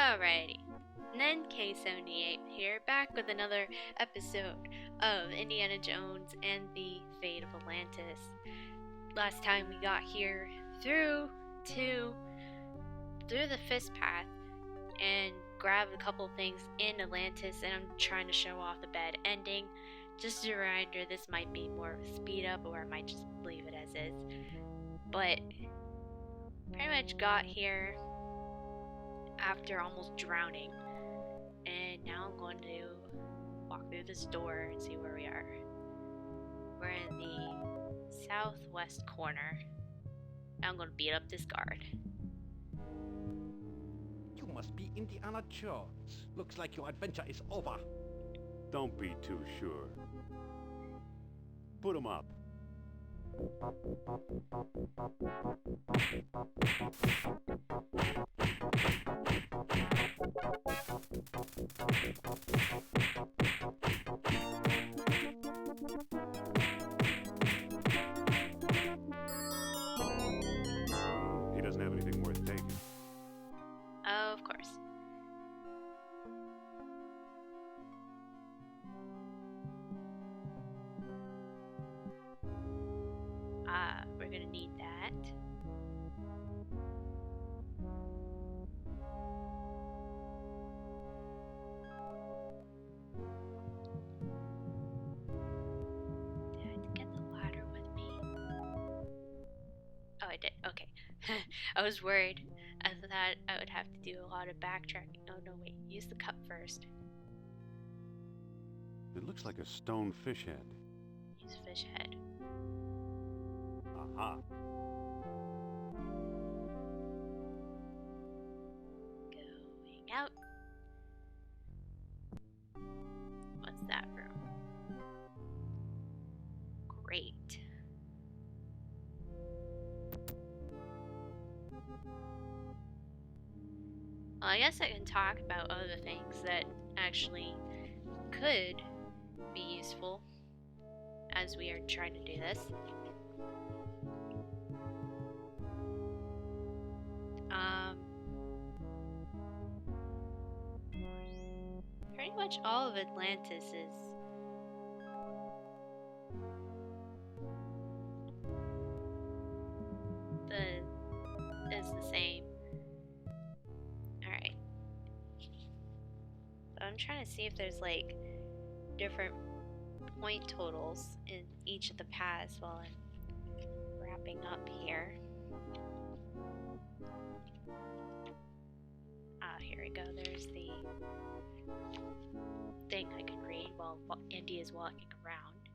Alrighty, Nen K78 here, back with another episode of Indiana Jones and the Fate of Atlantis. Last time we got here through the Fist Path and grabbed a couple things in Atlantis, and I'm trying to show off the bad ending. Just a reminder, this might be more of a speed up, or I might just leave it as is. But pretty much got here after almost drowning, and now I'm going to walk through this door and see where we are. We're in the southwest corner. Now I'm going to beat up this guard. You must be Indiana Jones. Looks like your adventure is over. Don't be too sure. Put him up. He doesn't have anything worth taking. Of course. We're gonna need that. Did I get the ladder with me? Oh, I did. Okay. I was worried. I thought I would have to do a lot of backtracking. Oh no, wait. Use the cup first. It looks like a stone fish head. Use fish head. Aha. Going out. What's that room? Great. Well, I guess I can talk about other things that actually could be useful as we are trying to do this. Pretty much all of Atlantis is the same. Alright. So I'm trying to see if there's like different point totals in each of the paths while I'm wrapping up here. Here we go. There's the thing I can read while Indy is walking around.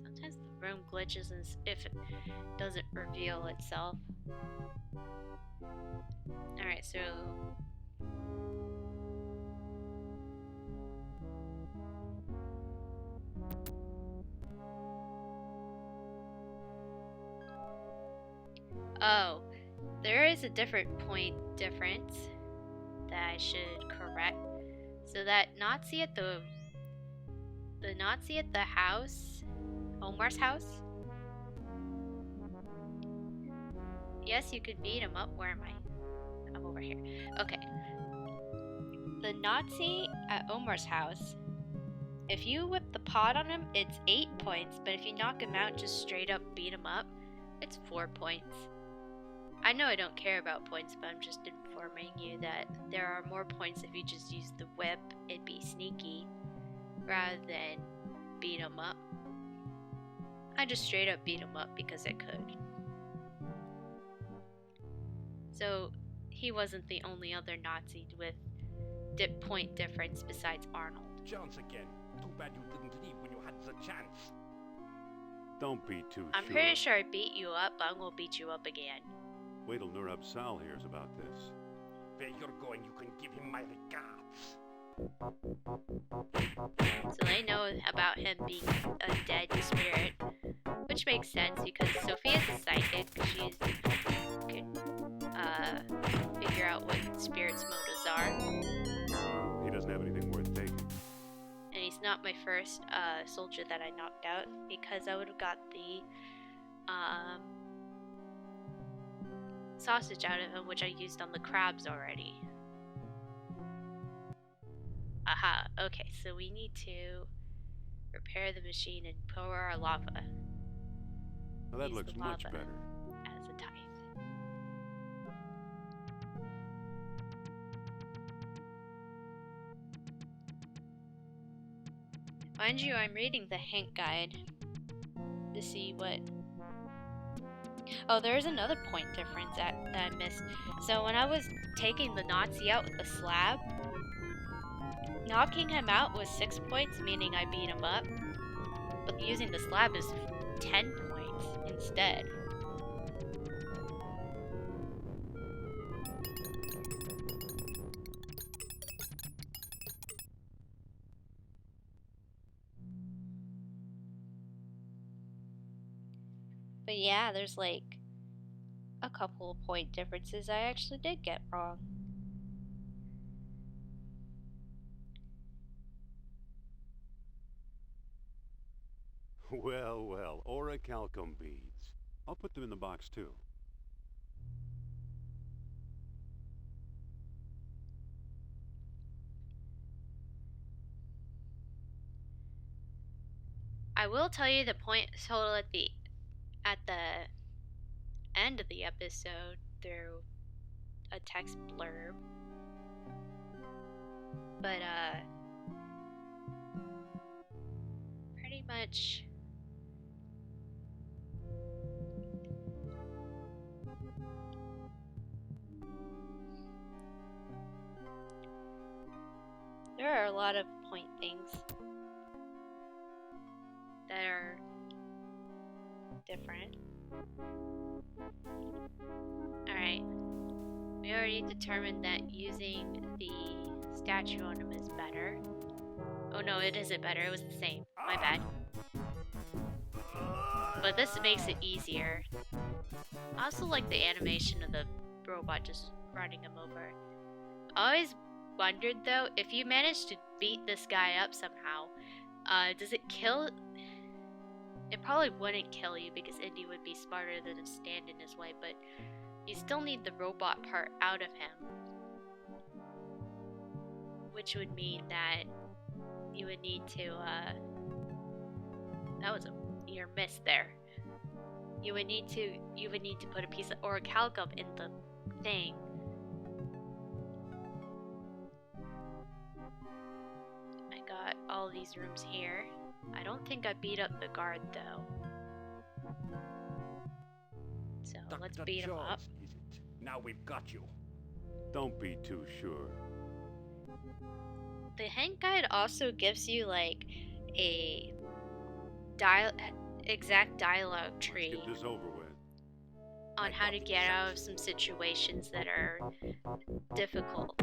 Sometimes the room glitches if it doesn't reveal itself. Alright, so oh, there is a different point difference that I should correct. So that Nazi at the Nazi at the house, Omar's house. Yes, you could beat him up. Where am I? I'm over here. Okay. The Nazi at Omar's house, if you whip the pot on him, it's 8 points, but if you knock him out, just straight up beat him up, it's 4 points. I know I don't care about points, but I'm just informing you that there are more points if you just use the whip and be sneaky rather than beat him up. I just straight up beat him up because I could. So he wasn't the only other Nazi with point difference besides Arnold. Jones again. Too bad you didn't leave when you had the chance. Don't be too I'm sure. pretty sure I beat you up, but I'm gonna beat you up again. Wait till Nur Absal hears about this. Where you're going, you can give him my regards. So they know about him being a dead spirit, which makes sense because Sophia's a psychic. She can figure out what spirit's motives are. He doesn't have anything worth taking. And he's not my first soldier that I knocked out, because I would have got the sausage out of him, which I used on the crabs already. Aha, okay, so we need to repair the machine and pour our lava. Well, that Use looks the much lava better. as a tithe. Mind you, I'm reading the Hank guide to see what... Oh, there's another point difference that I missed. So when I was taking the Nazi out with the slab, knocking him out was 6 points, meaning I beat him up. But using the slab is 10 points instead. But yeah, there's like a couple of point differences I actually did get wrong. Well, well, orichalcum beads. I'll put them in the box too. I will tell you the point total at the end of the episode through a text blurb. But pretty much there are a lot of point things that are different. Alright. We already determined that using the statue on him is better. Oh no, it isn't better. It was the same. My bad. But this makes it easier. I also like the animation of the robot just running him over. I always wondered though, if you manage to beat this guy up somehow, does it kill... It probably wouldn't kill you because Indy would be smarter than to stand in his way, but you still need the robot part out of him. Which would mean that you would need to, that was a near miss there. You would need to put a piece of orichalcum in the thing. I got all these rooms here. I don't think I beat up the guard though. So let's Dr. beat him up. Jones, is it? Now we've got you. Don't be too sure. The Hank guide also gives you like a exact dialogue tree Let's get this over with. on how to get out of some situations that are difficult.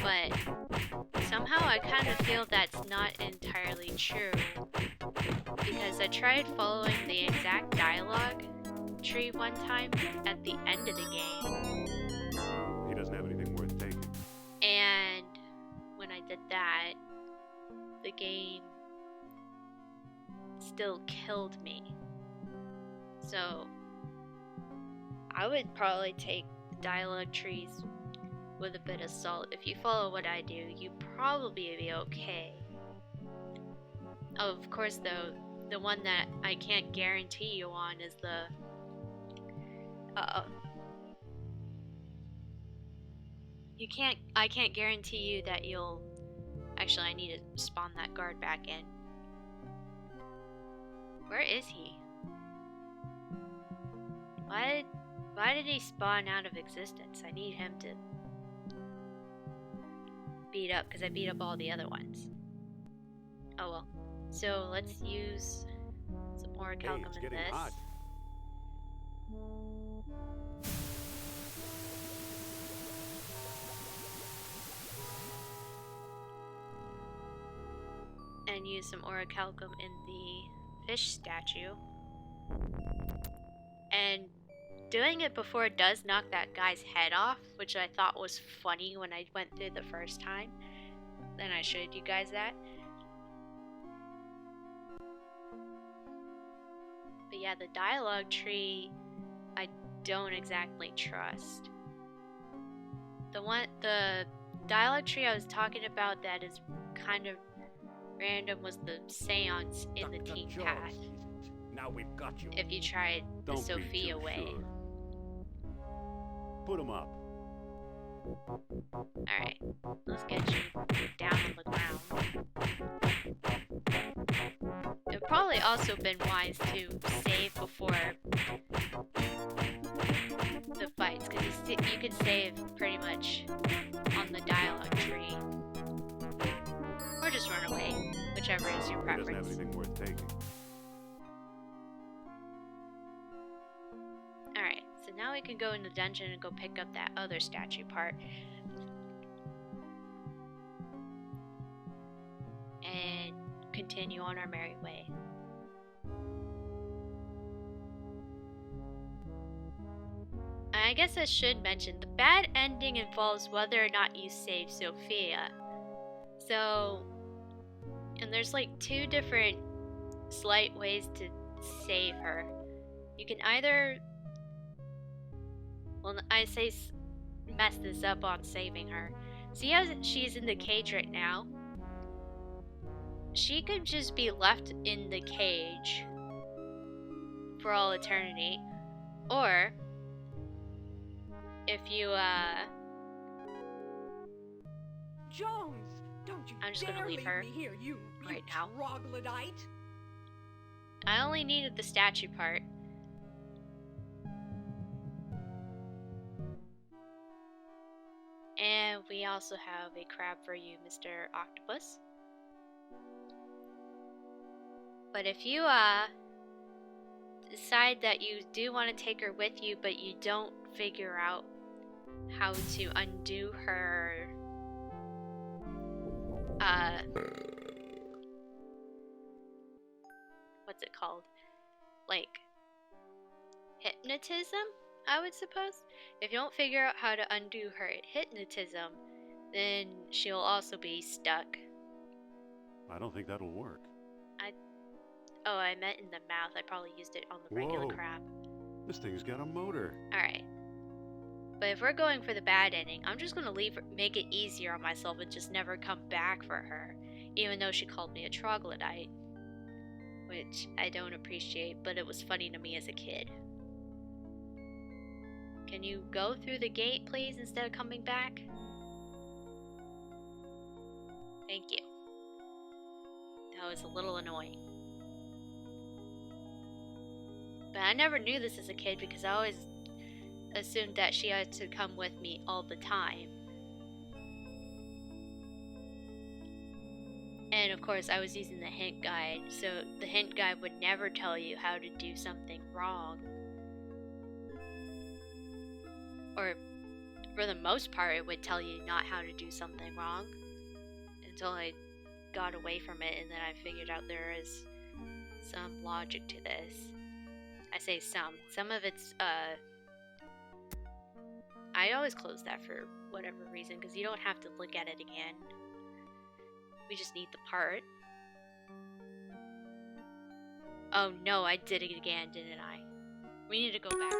But somehow I kind of feel that's not entirely true, because I tried following the exact dialogue tree one time at the end of the game, He doesn't have anything worth taking. and when I did that, the game still killed me. So I would probably take the dialogue trees with a bit of salt. If you follow what I do, you probably be okay. Oh, of course though, the one that I can't guarantee you on is the I can't guarantee you that you'll... Actually, I need to spawn that guard back in. Where is he? Why did he spawn out of existence? I need him to beat up, because I beat up all the other ones. Oh well. So let's use some orichalcum Hey, it's in getting this. hot. And use some orichalcum in the fish statue. And doing it before it does knock that guy's head off, which I thought was funny when I went through the first time. Then I showed you guys that. But yeah, the dialogue tree I don't exactly trust. The dialogue tree I was talking about that is kind of random was the seance in the Dr. team Jones, path. is it? Now we've got you. If you tried the Don't be Sophia too way. sure. Put him up. Alright, let's get you down on the ground. It would probably also been wise to save before the fights, because you can save pretty much on the dialogue tree. Or just run away, whichever is your He doesn't have preference. anything worth taking. Alright, so now we can go in the dungeon and go pick up that other statue part. And continue on our merry way. I guess I should mention, the bad ending involves whether or not you save Sophia. So, and there's like 2 different slight ways to save her. You can either, well, I say mess this up on saving her. See how she's in the cage right now? She could just be left in the cage for all eternity. Or, if you, Jones, don't you I'm just dare gonna leave her me here, you right now. troglodyte. I only needed the statue part. And we also have a crab for you, Mr. Octopus. But if you, decide that you do want to take her with you, but you don't figure out how to undo her, what's it called? Like, hypnotism, I would suppose? If you don't figure out how to undo her hypnotism, then she'll also be stuck. I don't think that'll work. Oh, I meant in the mouth. I probably used it on the regular Whoa. crab. This thing's got a motor. Alright. But if we're going for the bad ending, I'm just gonna make it easier on myself and just never come back for her. Even though she called me a troglodyte. Which I don't appreciate, but it was funny to me as a kid. Can you go through the gate, please, instead of coming back? Thank you. That was a little annoying. But I never knew this as a kid because I always assumed that she had to come with me all the time. And of course I was using the hint guide, so the hint guide would never tell you how to do something wrong. Or for the most part it would tell you not how to do something wrong. Until I got away from it and then I figured out there is some logic to this. I say some of it's, I always close that for whatever reason, because you don't have to look at it again. We just need the part. Oh no, I did it again, didn't I? We need to go back.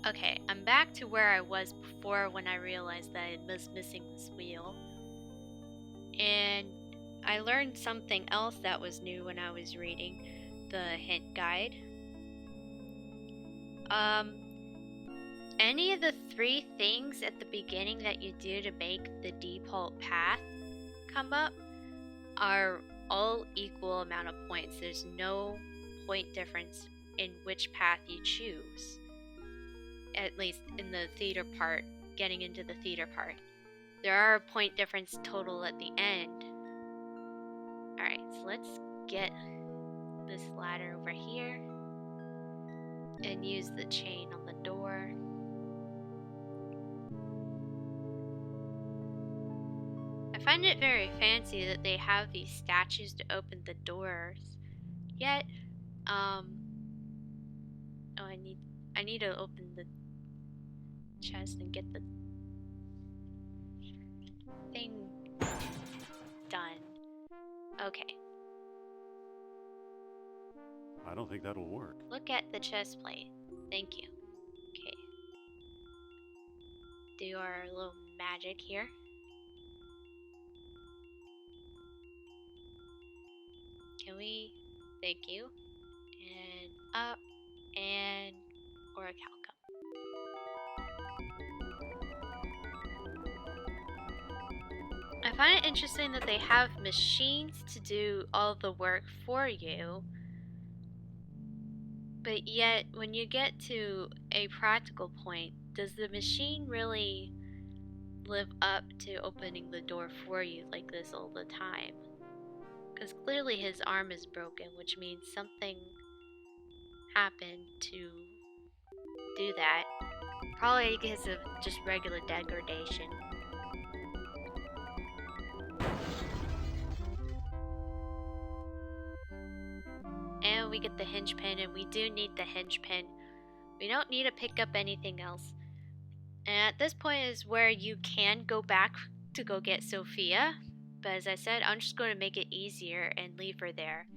Okay, I'm back to where I was before when I realized that I was missing this wheel. And I learned something else that was new when I was reading the hint guide. Any of the 3 things at the beginning that you do to make the default path come up are all equal amount of points. There's no point difference in which path you choose. At least in the theater part, getting into the theater part. There are a point difference total at the end. Alright, so let's get this ladder over here and use the chain on the door. I find it very fancy that they have these statues to open the doors. Yet, oh, I need to open the chest and get the thing done. Okay. I don't think that'll work. Look at the chest plate. Thank you. Okay. Do our little magic here. Can we? Thank you. And up. And orichalcum. I find it interesting that they have machines to do all the work for you, but yet when you get to a practical point, does the machine really live up to opening the door for you like this all the time? Because clearly his arm is broken, which means something happened to do that. Probably because of just regular degradation. And we get the hinge pin, and we do need the hinge pin. We don't need to pick up anything else. And at this point is where you can go back to go get Sophia. But as I said, I'm just going to make it easier and leave her there.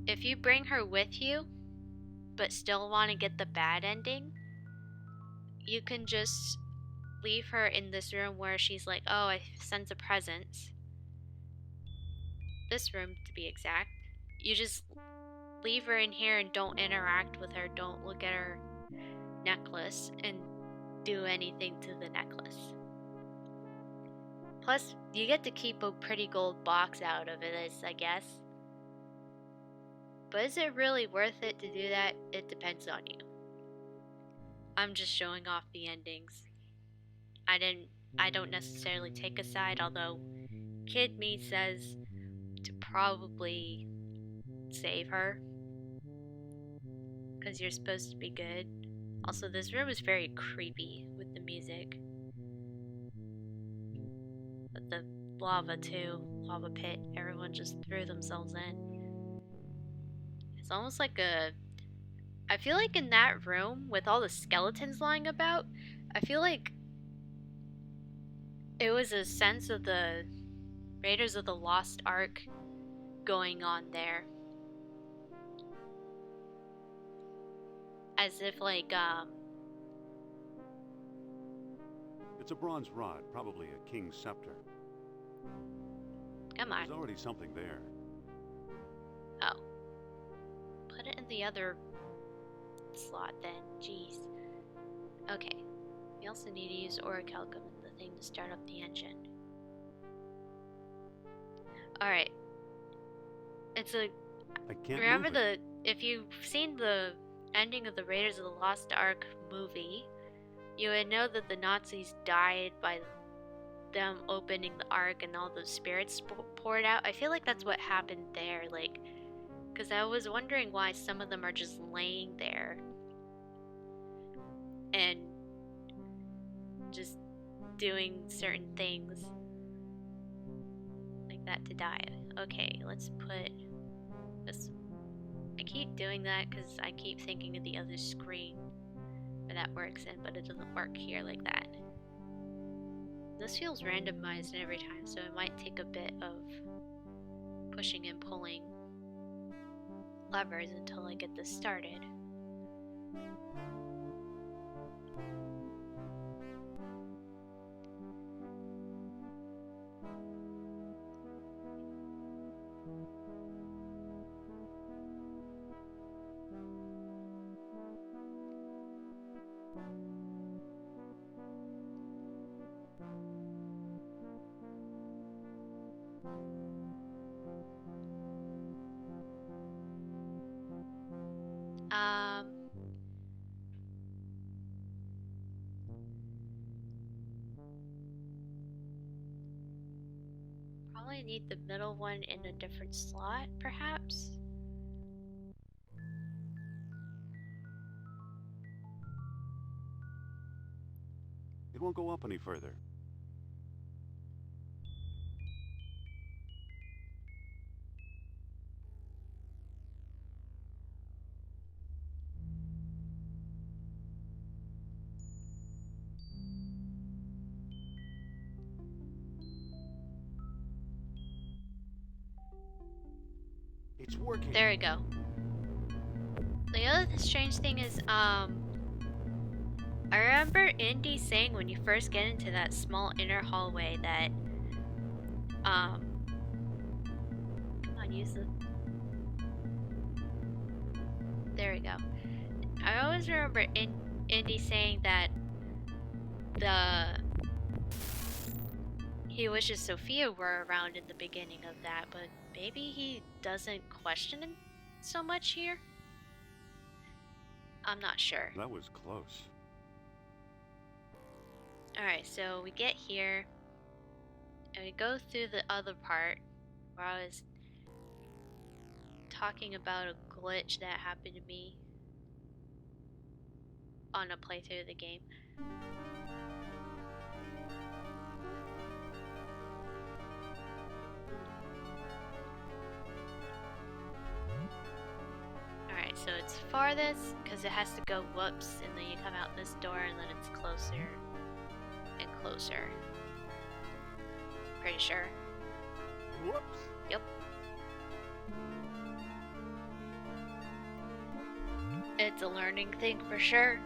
If you bring her with you, but still want to get the bad ending, you can just leave her in this room where she's like, oh, I sense a presence. This room, to be exact. You just leave her in here and don't interact with her. Don't look at her necklace and do anything to the necklace. Plus, you get to keep a pretty gold box out of it, I guess. But is it really worth it to do that? It depends on you. I'm just showing off the endings. I don't necessarily take a side, although Kid Me says to probably save her. Because you're supposed to be good. Also, this room is very creepy with the music. But the lava too, lava pit, everyone just threw themselves in. It's almost like I feel like in that room, with all the skeletons lying about, I feel like it was a sense of the Raiders of the Lost Ark going on there. As if like, It's a bronze rod, probably a king's scepter. come on. There's already something there. Oh. Put it in the other slot then. Jeez. Okay. We also need to use orichalcum in the thing to start up the engine. Alright. It's a... I can't Remember move it. if you've seen the ending of the Raiders of the Lost Ark movie, you would know that the Nazis died by them opening the Ark and all those spirits poured out. I feel like that's what happened there, like, because I was wondering why some of them are just laying there and just doing certain things like that to die. Okay, let's put this. I keep doing that because I keep thinking of the other screen where that works in, but it doesn't work here like that. This feels randomized every time, so it might take a bit of pushing and pulling levers until I get this started. Probably need the middle one in a different slot, perhaps? It won't go up any further. It's working. There we go. The other strange thing is, I remember Indy saying when you first get into that small inner hallway that, come on, use the... There we go. I always remember Indy saying that he wishes Sophia were around in the beginning of that, but maybe he doesn't question it so much here? I'm not sure. That was close. Alright, so we get here, and we go through the other part where I was talking about a glitch that happened to me on a playthrough of the game. Alright, so it's farthest because it has to go whoops, and then you come out this door, and then it's closer and closer. Pretty sure. Whoops. Yep. It's a learning thing for sure.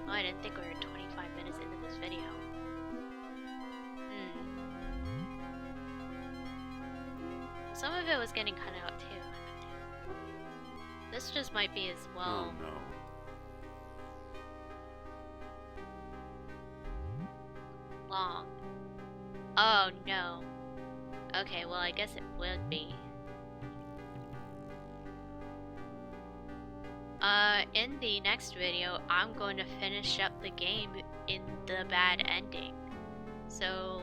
Oh, I didn't think we were 25 minutes into this video. Some of it was getting cut out too. This just might be as well. Oh no. Long. Oh no. Okay, well I guess it would be. In the next video, I'm going to finish up the game in the bad ending. So,